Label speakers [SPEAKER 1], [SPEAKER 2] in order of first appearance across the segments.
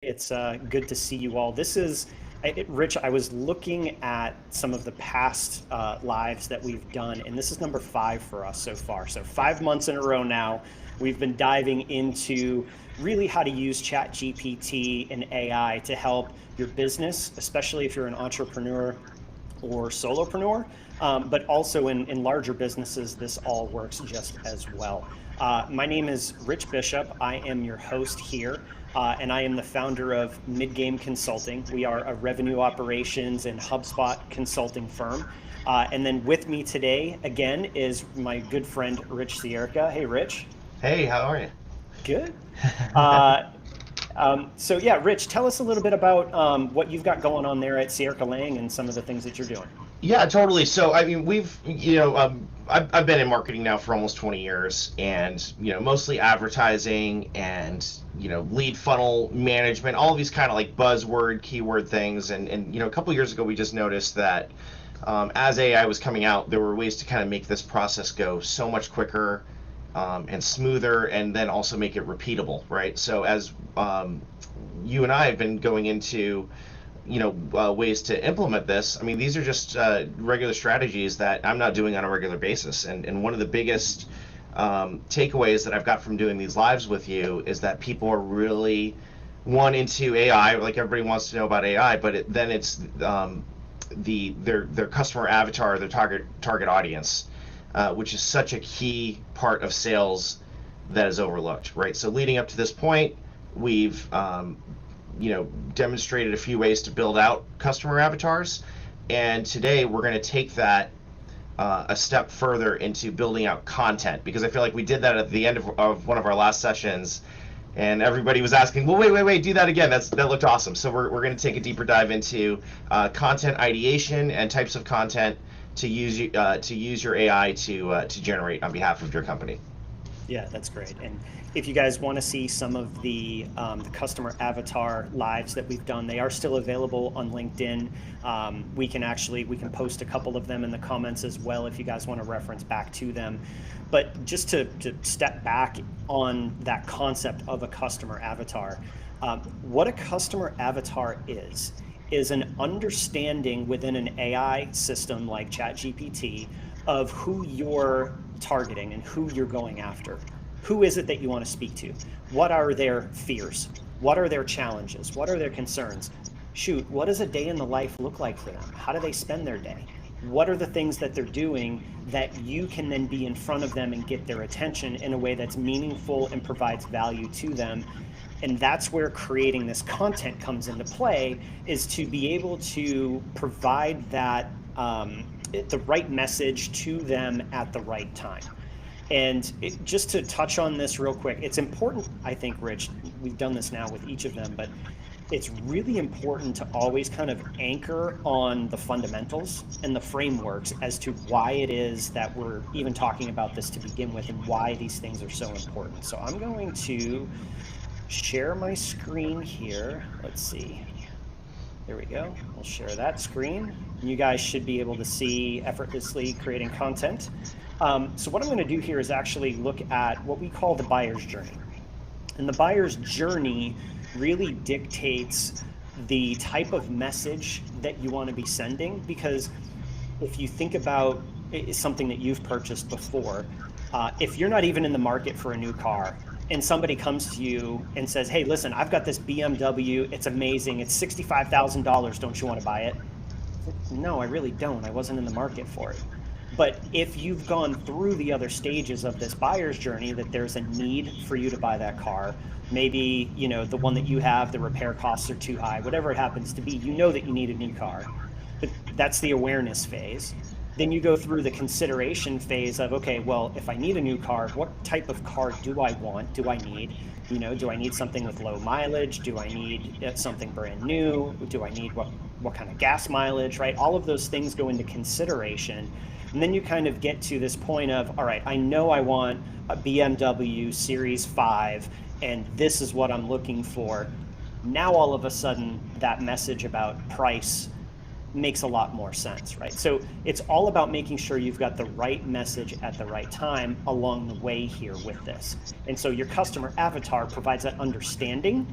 [SPEAKER 1] It's good to see you all. Rich, I was looking at some of the past lives that we've done, and this is number 5 for us so far. So 5 months in a row now, we've been diving into really how to use ChatGPT and AI to help your business, especially if you're an entrepreneur or solopreneur, but also in larger businesses, this all works just as well. My name is Rich Bishop. I am your host here, and I am the founder of Midgame Consulting. We are a revenue operations and HubSpot consulting firm. And then with me today, again, is my good friend, Rich Sierka. Hey, Rich.
[SPEAKER 2] Hey, how are you?
[SPEAKER 1] Good. Uh, so yeah, Rich, tell us a little bit about what you've got going on there at Sierka Lang and some of the things that you're doing.
[SPEAKER 2] Yeah, totally. So, I mean, I've been in marketing now for almost 20 years, and mostly advertising and lead funnel management, all of these kind of like buzzword, keyword things. And a couple years ago, we just noticed that as AI was coming out, there were ways to kind of make this process go so much quicker and smoother, and then also make it repeatable, right? So, as you and I have been going into ways to implement this. I mean, these are just regular strategies that I'm not doing on a regular basis. And one of the biggest takeaways that I've got from doing these lives with you is that people are really into AI. Like everybody wants to know about AI, but then it's their customer avatar, their target audience, which is such a key part of sales that is overlooked, right? So leading up to this point, we've demonstrated a few ways to build out customer avatars. And today we're going to take that a step further into building out content, because I feel like we did that at the end of one of our last sessions, and everybody was asking, well, wait, do that again. That looked awesome. So we're going to take a deeper dive into content ideation and types of content to use your AI to generate on behalf of your company.
[SPEAKER 1] Yeah, that's great. And if you guys want to see some of the customer avatar lives that we've done, they are still available on LinkedIn. We can post a couple of them in the comments as well if you guys want to reference back to them. But just to step back on that concept of a customer avatar, what a customer avatar is an understanding within an AI system like ChatGPT of who you're targeting and who you're going after. Who is it that you want to speak to? What are their fears? What are their challenges? What are their concerns? Shoot, what does a day in the life look like for them? How do they spend their day? What are the things that they're doing that you can then be in front of them and get their attention in a way that's meaningful and provides value to them? And that's where creating this content comes into play, is to be able to provide that the right message to them at the right time. And just to touch on this real quick, it's important, I think, Rich, we've done this now with each of them, but it's really important to always kind of anchor on the fundamentals and the frameworks as to why it is that we're even talking about this to begin with and why these things are so important. So I'm going to share my screen here. Let's see. There we go. We'll share that screen. You guys should be able to see effortlessly creating content. So what I'm going to do here is actually look at what we call the buyer's journey. And the buyer's journey really dictates the type of message that you want to be sending, because if you think about something that you've purchased before, if you're not even in the market for a new car, and somebody comes to you and says, hey, listen, I've got this BMW, it's amazing, it's $65,000, don't you want to buy it? No, I really don't. I wasn't in the market for it. But if you've gone through the other stages of this buyer's journey, that there's a need for you to buy that car, maybe, the one that you have, the repair costs are too high, whatever it happens to be, that you need a new car. But that's the awareness phase. Then you go through the consideration phase of, okay, well, if I need a new car, what type of car do I want? Do I need? Do I need something with low mileage? Do I need something brand new? Do I need what kind of gas mileage, right? All of those things go into consideration. And then you kind of get to this point of, all right, I know I want a BMW Series 5, and this is what I'm looking for. Now, all of a sudden, that message about price makes a lot more sense, right? So it's all about making sure you've got the right message at the right time along the way here with this. And so your customer avatar provides that understanding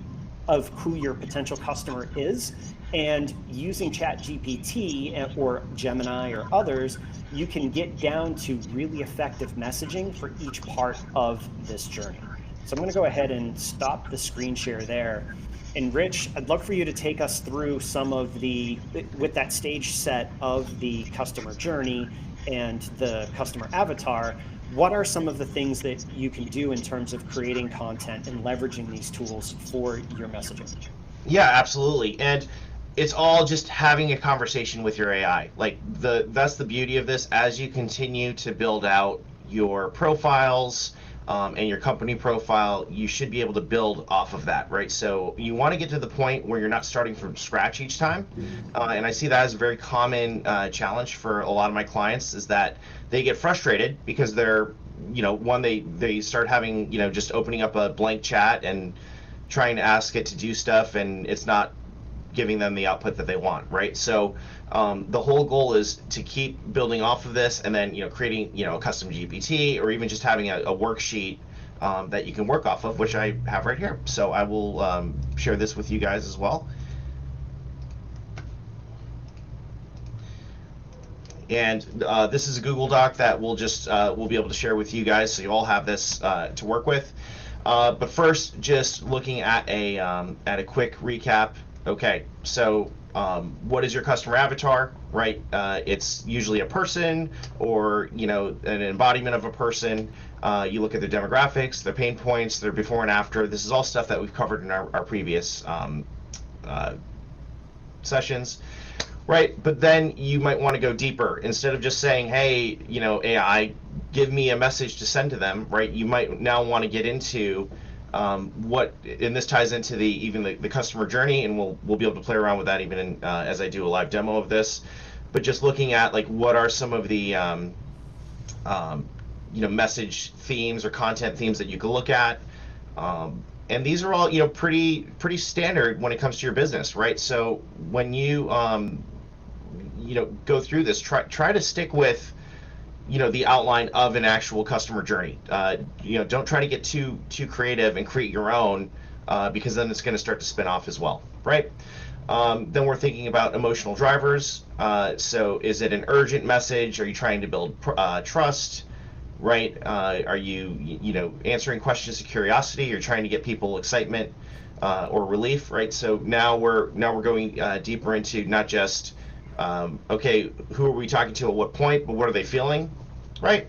[SPEAKER 1] of who your potential customer is. And using ChatGPT or Gemini or others, you can get down to really effective messaging for each part of this journey. So I'm going to go ahead and stop the screen share there. And Rich, I'd love for you to take us through some of with that stage set of the customer journey and the customer avatar. What are some of the things that you can do in terms of creating content and leveraging these tools for your messaging?
[SPEAKER 2] Yeah, absolutely. And it's all just having a conversation with your AI. Like that's the beauty of this. As you continue to build out your profiles and your company profile, you should be able to build off of that, right? So you want to get to the point where you're not starting from scratch each time. And I see that as a very common challenge for a lot of my clients, is that they get frustrated because they're, one, they start having, just opening up a blank chat and trying to ask it to do stuff, and it's not giving them the output that they want, right? So the whole goal is to keep building off of this, and then creating a custom GPT, or even just having a worksheet that you can work off of, which I have right here. So I will share this with you guys as well. And this is a Google Doc that we'll be able to share with you guys, so you all have this to work with. But first, just looking at a quick recap. Okay, so what is your customer avatar, right? It's usually a person, or an embodiment of a person. You look at their demographics, their pain points, their before and after. This is all stuff that we've covered in our previous sessions. Right, but then you might want to go deeper. Instead of just saying, hey, AI, give me a message to send to them, right? You might now want to get into and this ties into even the customer journey, and we'll be able to play around with that even as I do a live demo of this. But just looking at what are some of the message themes or content themes that you could look at. And these are all pretty standard when it comes to your business, right? So when you go through this, try to stick with the outline of an actual customer journey. Don't try to get too creative and create your own, because then it's going to start to spin off as well, right? Then we're thinking about emotional drivers. So is it an urgent message? Are you trying to build trust? Right? Are you answering questions of curiosity? You're trying to get people excitement or relief, right? So now we're going deeper into not just okay, who are we talking to at what point, but what are they feeling, right?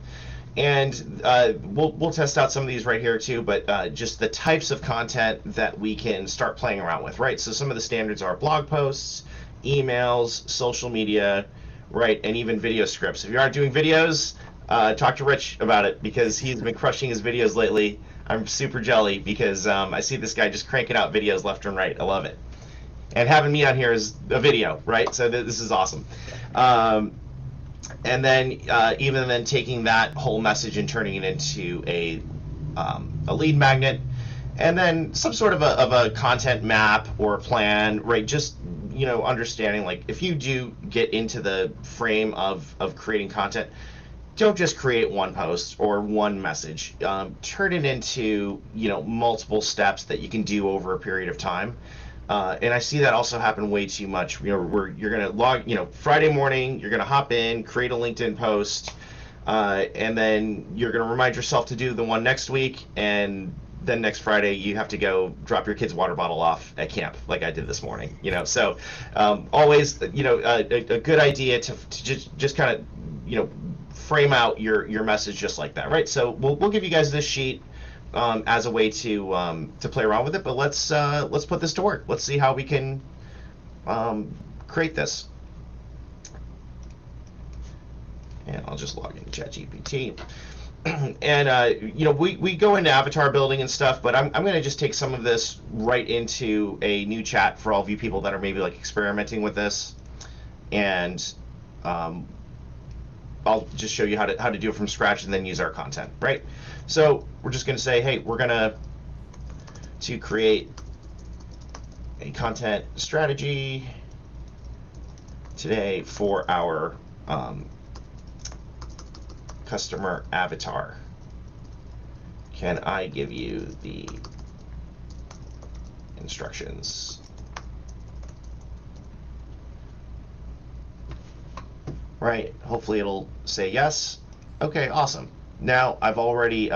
[SPEAKER 2] And we'll test out some of these right here too, but just the types of content that we can start playing around with, right? So some of the standards are blog posts, emails, social media, right, and even video scripts. If you aren't doing videos, talk to Rich about it, because he's been crushing his videos lately. I'm super jelly because I see this guy just cranking out videos left and right. I love it. And having me on here is a video, right? So this is awesome. And then even then taking that whole message and turning it into a lead magnet, and then some sort of a content map or a plan, right? Just understanding, if you do get into the frame of creating content, don't just create one post or one message. Turn it into multiple steps that you can do over a period of time. And I see that also happen way too much. Where you're gonna log, Friday morning, you're gonna hop in, create a LinkedIn post, and then you're gonna remind yourself to do the one next week, and then next Friday you have to go drop your kid's water bottle off at camp, like I did this morning. So always, a good idea to just kind of, frame out your message just like that, right? So we'll give you guys this sheet as a way to play around with it, but let's put this to work. Let's see how we can create this. And I'll just log into ChatGPT. And we go into avatar building and stuff, but I'm going to just take some of this right into a new chat for all of you people that are maybe experimenting with this, and I'll just show you how to do it from scratch and then use our content, right? So we're just going to say, hey, we're going to create a content strategy today for our customer avatar. Can I give you the instructions. Right, hopefully it'll say yes. Okay, awesome. Now I've already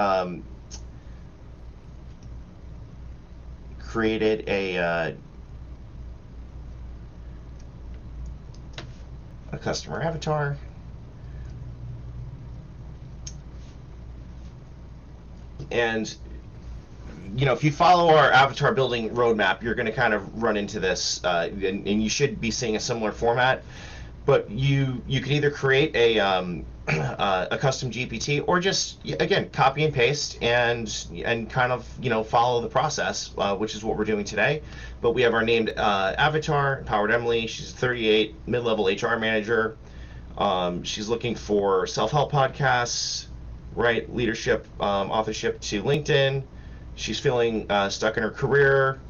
[SPEAKER 2] created a customer avatar. And if you follow our avatar building roadmap, you're going to kind of run into this, and you should be seeing a similar format. But you can either create a custom GPT, or just, again, copy and paste and kind of follow the process, which is what we're doing today. But we have our named avatar, Empowered Emily. She's 38, mid-level HR manager. She's looking for self-help podcasts, right? Leadership, authorship to LinkedIn. She's feeling stuck in her career,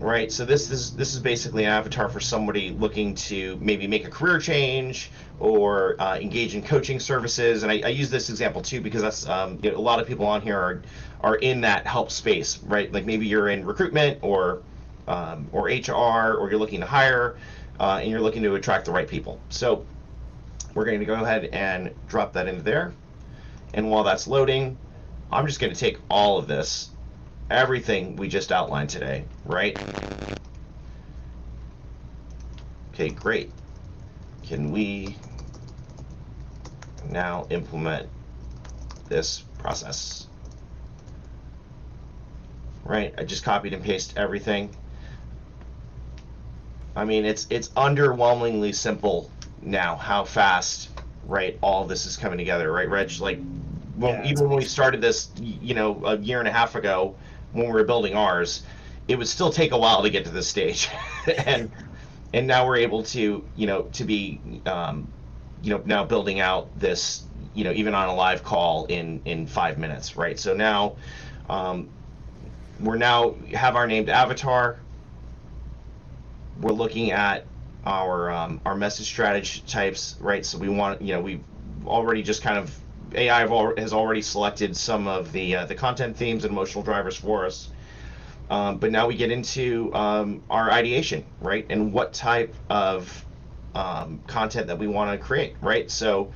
[SPEAKER 2] right? So this is basically an avatar for somebody looking to maybe make a career change or engage in coaching services. And I use this example too because that's a lot of people on here are in that help space, right? Like maybe you're in recruitment or HR, or you're looking to hire and you're looking to attract the right people. So we're going to go ahead and drop that into there. And while that's loading, I'm just going to take all of this, everything we just outlined today, right? Okay, great. Can we now implement this process? Right, I just copied and pasted everything. I mean, it's underwhelmingly simple now how fast, right, all this is coming together, right, Reg? Like, even when we started this, a year and a half ago, when we were building ours, it would still take a while to get to this stage, and now we're able to, to be, now building out this, even on a live call in 5 minutes, right? So now, we're now have our named avatar. We're looking at our message strategy types, right? So we want, we've already just kind of AI has already selected some of the content themes and emotional drivers for us. But now we get into our ideation, right? And what type of content that we want to create, right? So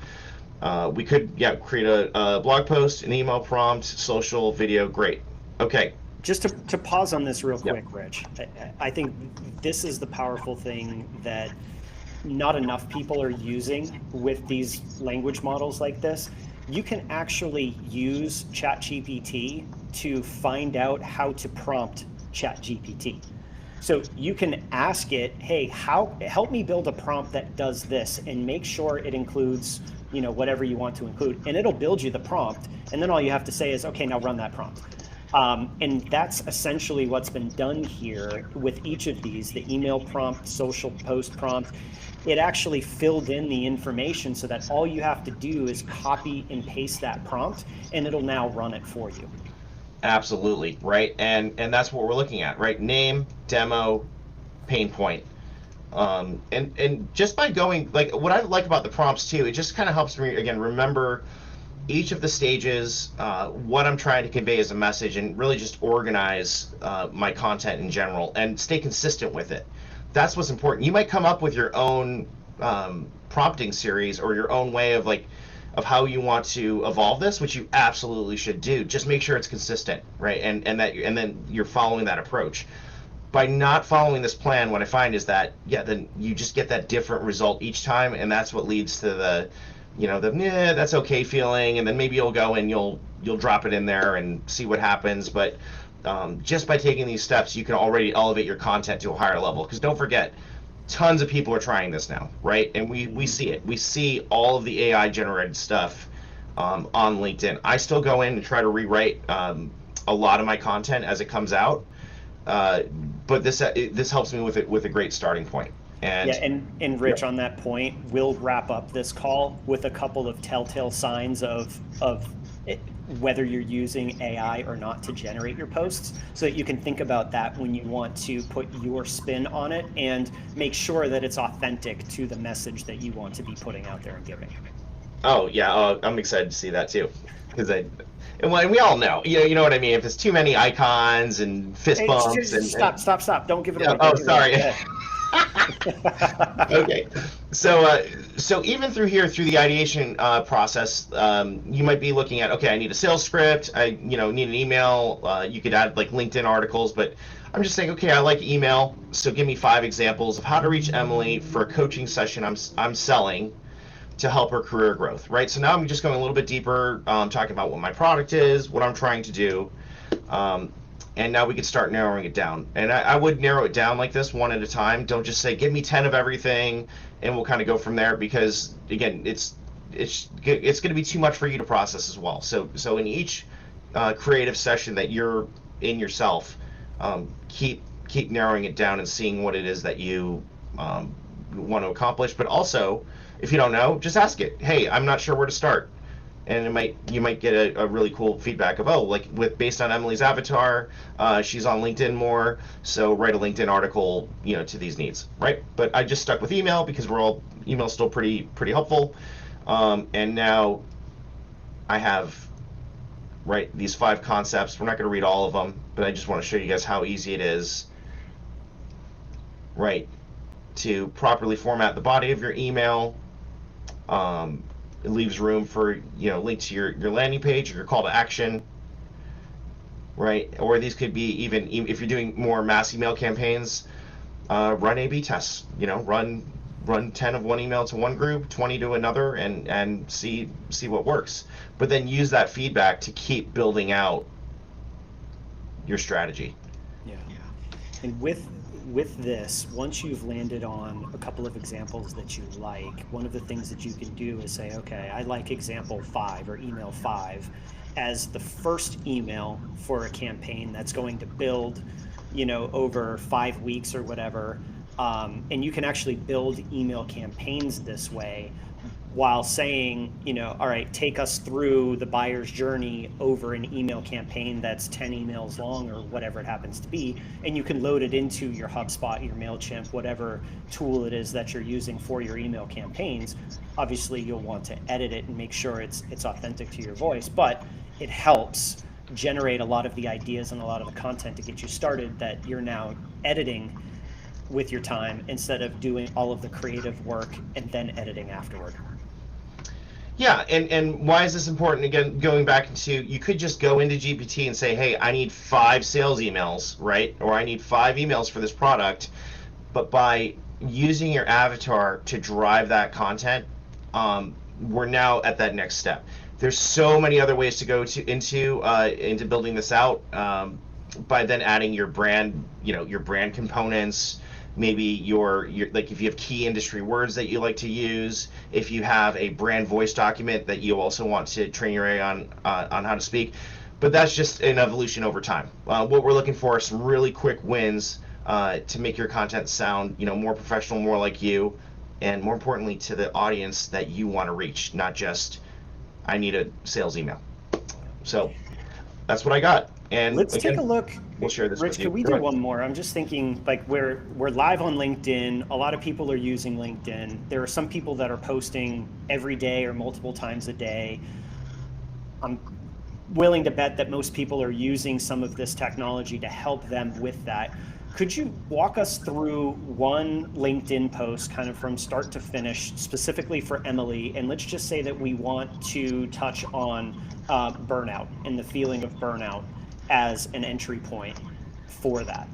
[SPEAKER 2] we could, create a blog post, an email prompt, social, video, great. Okay.
[SPEAKER 1] Just to pause on this real quick, Rich, I think this is the powerful thing that not enough people are using with these language models like this. You can actually use ChatGPT to find out how to prompt ChatGPT. So you can ask it, hey, help me build a prompt that does this, and make sure it includes, whatever you want to include, and it'll build you the prompt. And then all you have to say is, okay, now run that prompt. And that's essentially what's been done here with each of these, the email prompt, social post prompt. It actually filled in the information so that all you have to do is copy and paste that prompt, and it'll now run it for you.
[SPEAKER 2] Absolutely, right? And that's what we're looking at, right? Name, demo, pain point. And just by going, like, what I like about the prompts too, it just kind of helps me, again, remember each of the stages, what I'm trying to convey as a message, and really just organize my content in general and stay consistent with it. That's what's important. You might come up with your own prompting series or your own way of how you want to evolve this, which you absolutely should do. Just make sure it's consistent, right? And then you're following that approach. By not following this plan, what I find is that then you just get that different result each time, and that's what leads to the that's okay feeling, and then maybe you'll go and you'll drop it in there and see what happens. But just by taking these steps, you can already elevate your content to a higher level. Because don't forget, tons of people are trying this now, right? And we see it. We see all of the AI generated stuff on LinkedIn. I still go in and try to rewrite a lot of my content as it comes out, but this helps me with a great starting point.
[SPEAKER 1] And Rich, on that point, we'll wrap up this call with a couple of telltale signs of whether you're using AI or not to generate your posts, so that you can think about that when you want to put your spin on it and make sure that it's authentic to the message that you want to be putting out there and giving.
[SPEAKER 2] Oh yeah, I'm excited to see that too, because And we all know, you know what I mean. If it's too many icons and fist
[SPEAKER 1] Hey,
[SPEAKER 2] bumps
[SPEAKER 1] stop, stop, stop. Don't give it
[SPEAKER 2] yeah,
[SPEAKER 1] away.
[SPEAKER 2] oh,
[SPEAKER 1] Don't give it away.
[SPEAKER 2] sorry.
[SPEAKER 1] Go ahead.
[SPEAKER 2] Okay, so even through here, through the ideation process, you might be looking at, okay, I need a sales script, I need an email. You could add like LinkedIn articles, but I'm just saying, okay, I like email, so give me 5 examples of how to reach Emily for a coaching session I'm selling to help her career growth, right? So now I'm just going a little bit deeper, talking about what my product is, what I'm trying to do, um, and now we can start narrowing it down. And I would narrow it down like this, one at a time. Don't just say, give me 10 of everything, and we'll kind of go from there, because again, it's going to be too much for you to process as well. So in each creative session that you're in yourself, keep narrowing it down and seeing what it is that you want to accomplish. But also, if you don't know, just ask it. Hey, I'm not sure where to start, and you might get a really cool feedback of, oh, like based on Emily's avatar, she's on LinkedIn more, so write a LinkedIn article, to these needs, right? But I just stuck with email because email's still pretty helpful, and now I have, right, these 5 concepts. We're not going to read all of them, but I just want to show you guys how easy it is, right, to properly format the body of your email. It leaves room for link to your landing page or your call to action, right? Or these could be, even if you're doing more mass email campaigns, run A/B tests. Run 10 of one email to one group, 20 to another, and see what works. But then use that feedback to keep building out your strategy.
[SPEAKER 1] Yeah. And with this, once you've landed on a couple of examples that you like, one of the things that you can do is say, okay, I like example 5 or email 5 as the first email for a campaign that's going to build, over 5 weeks or whatever. And you can actually build email campaigns this way, while saying, all right, take us through the buyer's journey over an email campaign that's 10 emails long or whatever it happens to be. And you can load it into your HubSpot, your MailChimp, whatever tool it is that you're using for your email campaigns. Obviously, you'll want to edit it and make sure it's authentic to your voice, but it helps generate a lot of the ideas and a lot of the content to get you started that you're now editing with your time, instead of doing all of the creative work and then editing afterward.
[SPEAKER 2] Yeah, and why is this important? Again, going back into, you could just go into GPT and say, hey, I need 5 sales emails, right? Or I need 5 emails for this product. But by using your avatar to drive that content, we're now at that next step. There's so many other ways to go into building this out, by then adding your brand, your brand components. Maybe your like, if you have key industry words that you like to use, if you have a brand voice document that you also want to train your AI on how to speak. But that's just an evolution over time. What we're looking for are some really quick wins, to make your content sound more professional, more like you, and more importantly to the audience that you want to reach, not just, I need a sales email. So that's what I got. And
[SPEAKER 1] Let's take a
[SPEAKER 2] again,
[SPEAKER 1] look.
[SPEAKER 2] we'll share this
[SPEAKER 1] Rich,
[SPEAKER 2] with you.
[SPEAKER 1] could we
[SPEAKER 2] Go
[SPEAKER 1] do
[SPEAKER 2] ahead.
[SPEAKER 1] one more? I'm just thinking, like, we're live on LinkedIn. A lot of people are using LinkedIn. There are some people that are posting every day or multiple times a day. I'm willing to bet that most people are using some of this technology to help them with that. Could you walk us through one LinkedIn post, kind of from start to finish, specifically for Emily? And let's just say that we want to touch on burnout and the feeling of burnout as an entry point for that,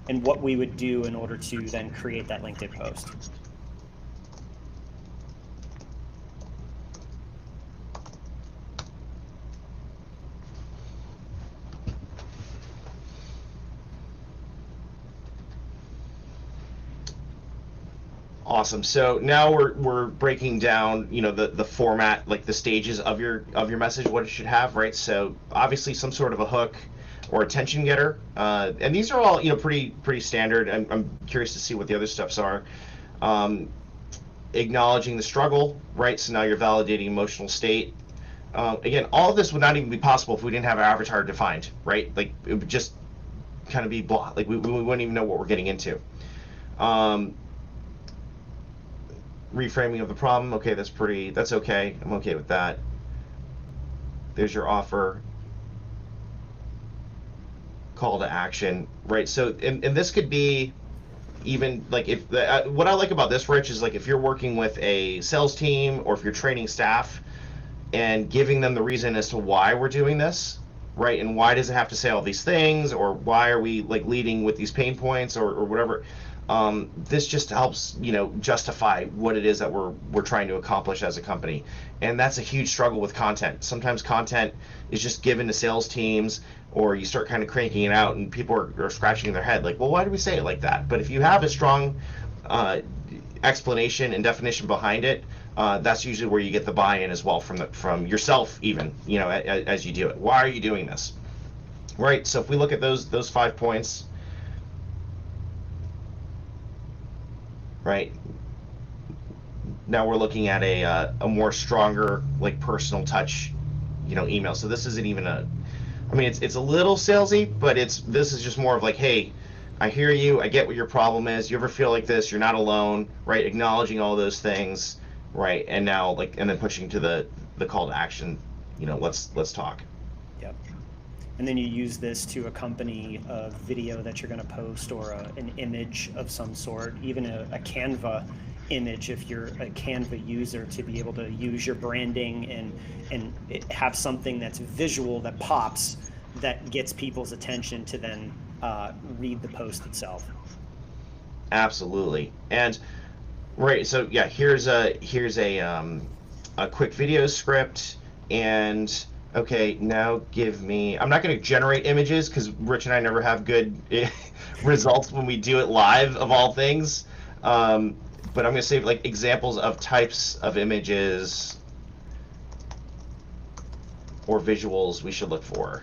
[SPEAKER 1] and what we would do in order to then create that LinkedIn post.
[SPEAKER 2] Awesome. So now we're breaking down, the format, like the stages of your message, what it should have, right? So obviously some sort of a hook or attention getter, and these are all pretty standard. I'm curious to see what the other steps are. Acknowledging the struggle, right? So now you're validating emotional state. Again, all of this would not even be possible if we didn't have our avatar defined, right? Like, it would just kind of be blah. Like, we wouldn't even know what we're getting into. Reframing of the problem. Okay, that's okay. I'm okay with that. There's your offer. call to action, right? So, and this could be even like if what I like about this, Rich, is like if you're working with a sales team or if you're training staff and giving them the reason as to why we're doing this, right? And why does it have to say all these things, or why are we like leading with these pain points, or whatever. This just helps, justify what it is that we're trying to accomplish as a company, and that's a huge struggle with content. Sometimes content is just given to sales teams, or you start kind of cranking it out, and people are scratching their head like, well, why do we say it like that? But if you have a strong explanation and definition behind it, that's usually where you get the buy-in as well from yourself, even as you do it. Why are you doing this? Right. So if we look at those 5 points, right now we're looking at a more stronger, like, personal touch, email. So this isn't even I mean, it's a little salesy, but this is just more of like, hey, I hear you, I get what your problem is, you ever feel like this, you're not alone, right? Acknowledging all those things, right? And now, like, and then pushing to the call to action, let's talk.
[SPEAKER 1] Yep. And then you use this to accompany a video that you're going to post, or an image of some sort, even a Canva image if you're a Canva user, to be able to use your branding and have something that's visual, that pops, that gets people's attention to then read the post itself.
[SPEAKER 2] Absolutely. And right, so yeah, here's a quick video script, and okay, now give me. I'm not going to generate images because Rich and I never have good results when we do it live, of all things. But I'm going to say, like, examples of types of images or visuals we should look for.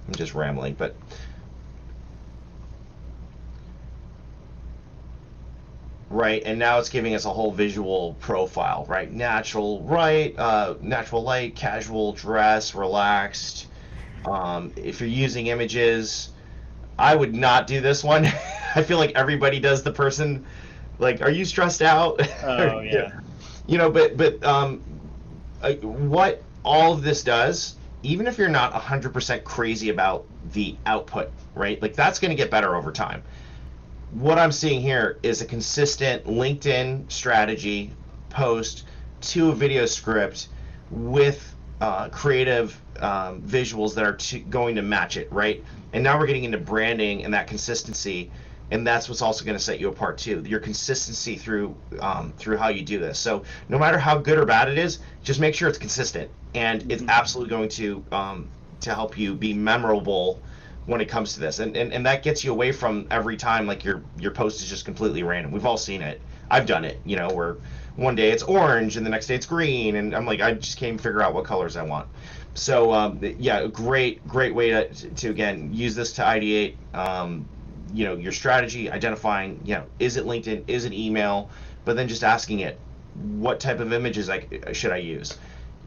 [SPEAKER 2] I'm just rambling, but right, and now it's giving us a whole visual profile, right? Natural light, casual dress, relaxed. If you're using images, I would not do this one. I feel like everybody does the person, like, are you stressed out?
[SPEAKER 1] Oh yeah.
[SPEAKER 2] What all of this does, even if you're not 100% crazy about the output, right? Like, that's going to get better over time. What I'm seeing here is a consistent LinkedIn strategy post to a video script with creative visuals that are going to match it, right? And now we're getting into branding and that consistency, and that's what's also going to set you apart too. Your consistency through how you do this. So no matter how good or bad it is, just make sure it's consistent, and it's absolutely going to help you be memorable when it comes to this. And that gets you away from every time, like, your post is just completely random. We've all seen it. I've done it, where one day it's orange and the next day it's green, and I'm like, I just can't figure out what colors I want. So yeah, great way to again use this to ideate your strategy, identifying, is it LinkedIn, is it email, but then just asking it, what type of images should I use?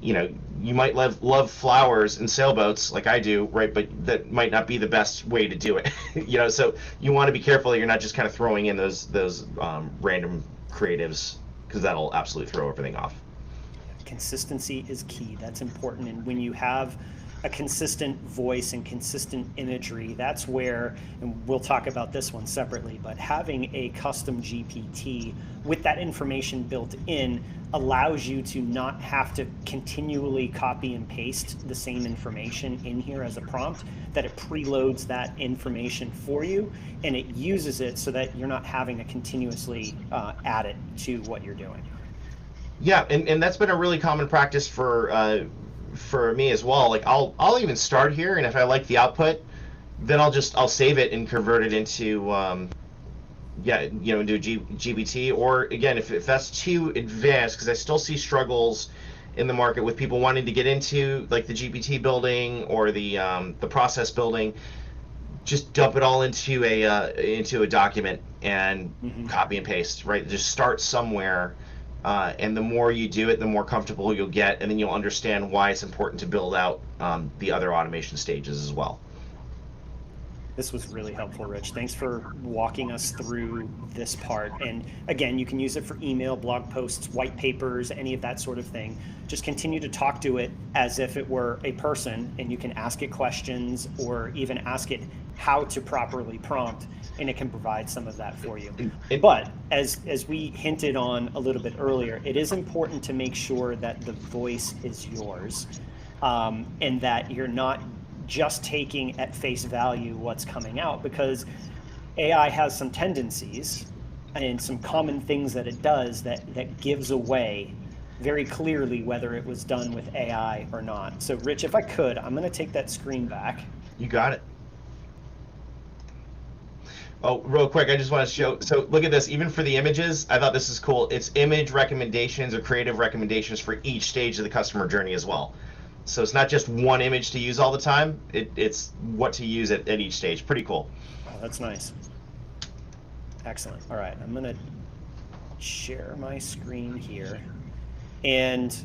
[SPEAKER 2] You might love flowers and sailboats like I do, right? But that might not be the best way to do it. So you want to be careful that you're not just kind of throwing in those random creatives, because that'll absolutely throw everything off.
[SPEAKER 1] Consistency is key. That's important. And when you have a consistent voice and consistent imagery, that's where, and we'll talk about this one separately, but having a custom GPT with that information built in allows you to not have to continually copy and paste the same information in here as a prompt, that it preloads that information for you, and it uses it so that you're not having to continuously add it to what you're doing.
[SPEAKER 2] Yeah, and that's been a really common practice for me as well. Like, I'll even start here, and if I like the output, then I'll save it and convert it into into GPT. Or again, if that's too advanced, because I still see struggles in the market with people wanting to get into, like, the GPT building or the process building, just dump it all into a document and copy and paste, right? Just start somewhere. And the more you do it, the more comfortable you'll get, and then you'll understand why it's important to build out the other automation stages as well.
[SPEAKER 1] This was really helpful, Rich. Thanks for walking us through this part. And again, you can use it for email, blog posts, white papers, any of that sort of thing. Just continue to talk to it as if it were a person, and you can ask it questions or even ask it how to properly prompt, and it can provide some of that for you.
[SPEAKER 2] It,
[SPEAKER 1] But as we hinted on a little bit earlier, it is important to make sure that the voice is yours, and that you're not just taking at face value what's coming out, because AI has some tendencies and some common things that it does that gives away very clearly whether it was done with AI or not. So Rich, if I could, I'm going to take that screen back.
[SPEAKER 2] you got it. Oh, real quick, I just want to show. So look at this. Even for the images, I thought this is cool. It's image recommendations or creative recommendations for each stage of the customer journey as well. So it's not just one image to use all the time. It's what to use at each stage. Pretty cool.
[SPEAKER 1] Oh, that's nice. Excellent. All right, I'm going to share my screen here. And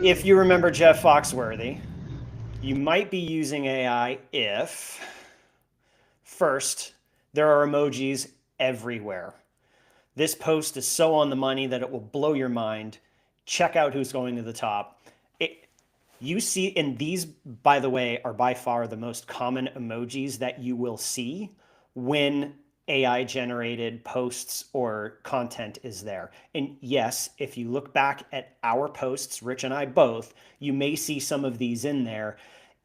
[SPEAKER 1] if you remember Jeff Foxworthy, you might be using AI if, first, there are emojis everywhere. This post is so on the money that it will blow your mind. Check out who's going to the top. You see, and these, by the way, are by far the most common emojis that you will see when AI generated posts or content is there. And yes, if you look back at our posts, Rich and I both, you may see some of these in there.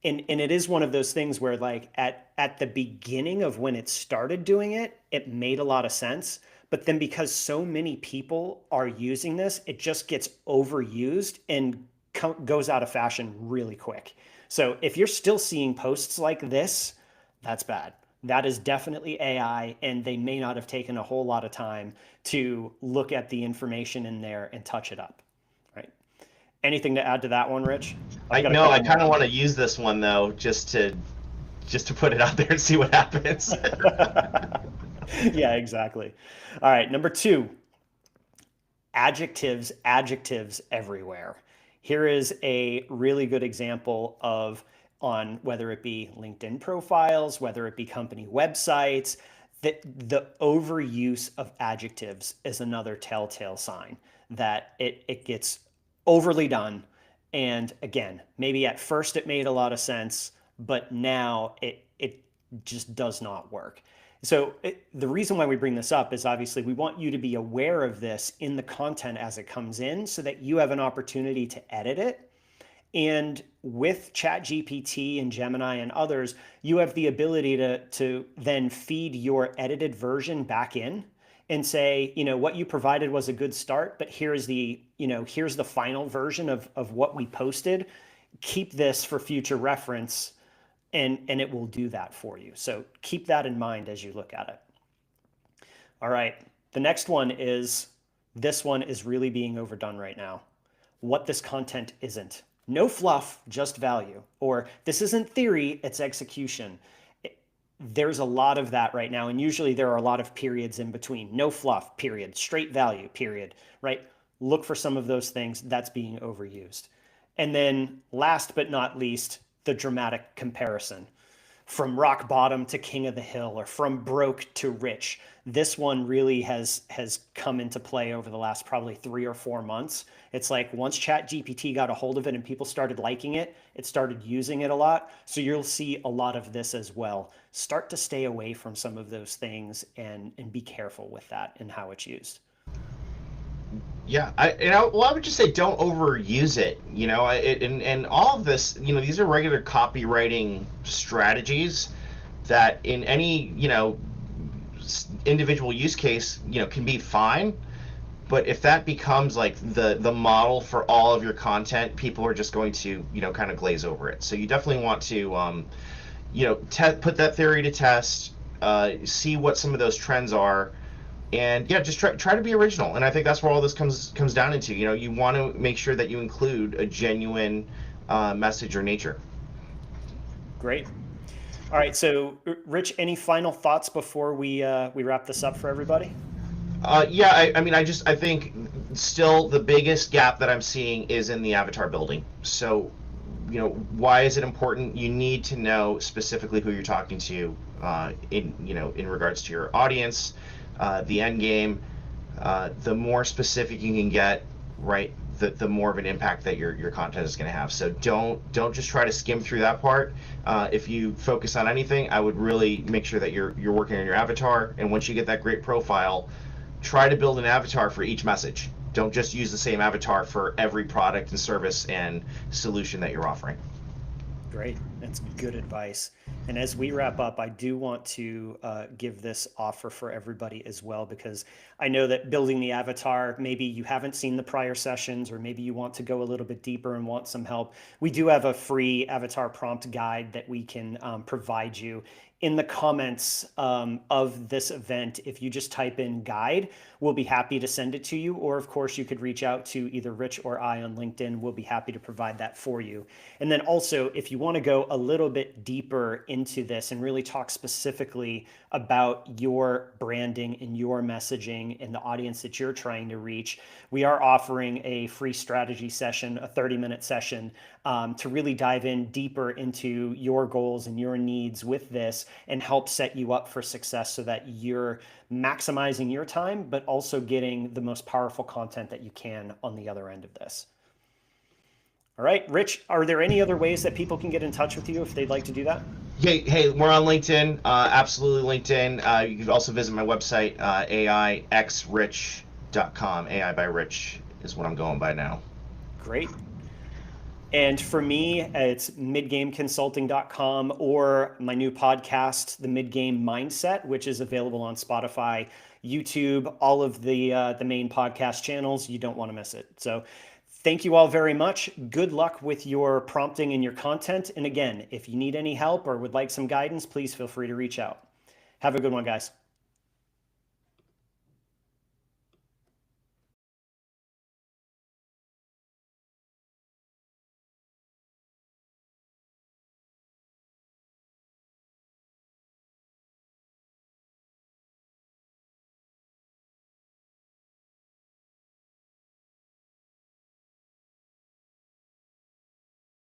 [SPEAKER 1] And it is one of those things where, like, at the beginning of when it started doing it, it made a lot of sense. But then because so many people are using this, it just gets overused and goes out of fashion really quick. So if you're still seeing posts like this, that's bad. That is definitely AI, and they may not have taken a whole lot of time to look at the information in there and touch it up. Right? Anything to add to that one, Rich?
[SPEAKER 2] I know. I kind of want to use this one though, just to put it out there and see what happens.
[SPEAKER 1] Yeah, exactly. All right, number 2, adjectives everywhere. Here is a really good example of, on whether it be LinkedIn profiles, whether it be company websites, that the overuse of adjectives is another telltale sign that it gets overly done. And again, maybe at first it made a lot of sense, but now it just does not work. So the reason why we bring this up is obviously we want you to be aware of this in the content as it comes in so that you have an opportunity to edit it. And with ChatGPT and Gemini and others, you have the ability to then feed your edited version back in and say, what you provided was a good start, but here's the final version of what we posted. Keep this for future reference. And it will do that for you. So keep that in mind as you look at it. All right. The next one is, this one is really being overdone right now. What this content isn't. No fluff, just value. Or this isn't theory, it's execution. There's a lot of that right now. And usually there are a lot of periods in between. No fluff, period. Straight value, period. Right? Look for some of those things. That's being overused. And then last but not least, the dramatic comparison. From rock bottom to king of the hill, or from broke to rich. This one really has come into play over the last probably 3 or 4 months. It's like once ChatGPT got a hold of it and people started liking it, it started using it a lot. So you'll see a lot of this as well. Start to stay away from some of those things and be careful with that and how it's used.
[SPEAKER 2] Yeah, I would just say don't overuse it. And all of this, these are regular copywriting strategies that in any individual use case, can be fine. But if that becomes like the model for all of your content, people are just going to kind of glaze over it. So you definitely want to put that theory to test, see what some of those trends are. And yeah, just try to be original, and I think that's where all this comes down into. You want to make sure that you include a genuine message or nature.
[SPEAKER 1] Great. All right. So, Rich, any final thoughts before we wrap this up for everybody?
[SPEAKER 2] Yeah, I think still the biggest gap that I'm seeing is in the avatar building. So why is it important? You need to know specifically who you're talking to, in regards to your audience, the end game. The more specific you can get, right, the more of an impact that your content is going to have. So don't just try to skim through that part. If you focus on anything, I would really make sure that you're working on your avatar. And once you get that great profile, try to build an avatar for each message. Don't just use the same avatar for every product and service and solution that you're offering.
[SPEAKER 1] Great. That's good advice. And as we wrap up, I do want to give this offer for everybody as well, because I know that building the avatar, maybe you haven't seen the prior sessions, or maybe you want to go a little bit deeper and want some help. We do have a free avatar prompt guide that we can provide you in the comments of this event. If you just type in guide, we'll be happy to send it to you. Or of course, you could reach out to either Rich or I on LinkedIn. We'll be happy to provide that for you. And then also, if you want to go a little bit deeper into this and really talk specifically about your branding and your messaging and the audience that you're trying to reach, we are offering a free strategy session, a 30-minute session, to really dive in deeper into your goals and your needs with this and help set you up for success so that you're maximizing your time, but also getting the most powerful content that you can on the other end of this. All right, Rich, are there any other ways that people can get in touch with you if they'd like to do that?
[SPEAKER 2] Hey, we're on LinkedIn. Absolutely LinkedIn. You can also visit my website, AIXRich.com. AI by Rich is what I'm going by now.
[SPEAKER 1] Great. And for me, it's midgameconsulting.com, or my new podcast, The Midgame Mindset, which is available on Spotify, YouTube, all of the main podcast channels. You don't want to miss it. So thank you all very much. Good luck with your prompting and your content. And again, if you need any help or would like some guidance, please feel free to reach out. Have a good one, guys.